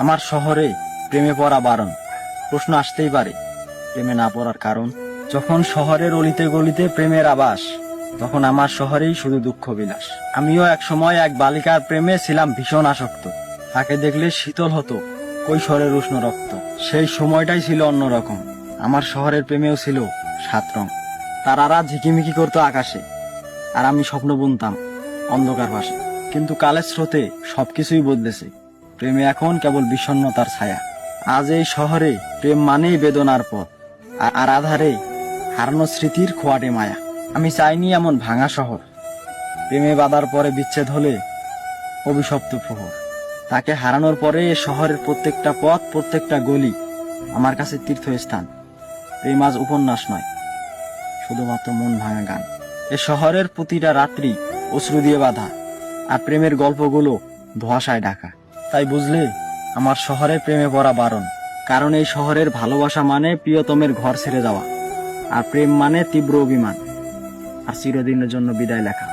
আমার শহরে প্রেমে পড়া বারণ। প্রশ্ন আসতেই পারে, প্রেমে না পড়ার কারণ? যখন শহরের অলিতে গলিতে প্রেমের আবাস, তখন আমার শহরেই শুধু দুঃখ বিলাস। আমিও এক সময় এক বালিকার প্রেমে ছিলাম ভীষণ আসক্ত। তাকে দেখলে শীতল হতো কৈশোরের উষ্ণ রক্ত। সেই সময়টাই ছিল অন্যরকম। আমার শহরের প্রেমেও ছিল 7 রং। তারারা ঝিকিমিকি করতো আকাশে, আর আমি স্বপ্ন বুনতাম অন্ধকার পাশে। কিন্তু কালের স্রোতে সবকিছুই বদলেছে। প্রেমে এখন কেবল বিষণ্ণতার ছায়া। আজ এই শহরে প্রেম মানেই বেদনার পথ, আর আধারে হারানো স্মৃতির খোয়াটে মায়া। আমি চাইনি এমন ভাঙা শহর, প্রেমে বাঁধার পরে বিচ্ছেদ হলে অভিশপ্ত প্রহর। তাকে হারানোর পরে এ শহরের প্রত্যেকটা পথ, প্রত্যেকটা গলি আমার কাছে তীর্থস্থান। প্রেম আজ উপন্যাস নয়, শুধুমাত্র মন ভাঙা গান। এ শহরের প্রতিটা রাত্রি অশ্রু দিয়ে বাঁধা, আর প্রেমের গল্পগুলো ধোঁয়াশায় ঢাকা। তাই বুঝলে, আমার শহরে প্রেমে পড়া বারণ। কারণ এই শহরের ভালোবাসা মানে প্রিয়তমের ঘর ছেড়ে যাওয়া, আর প্রেম মানে তীব্র অভিমান, আর চিরদিনের জন্য বিদায় লেখা।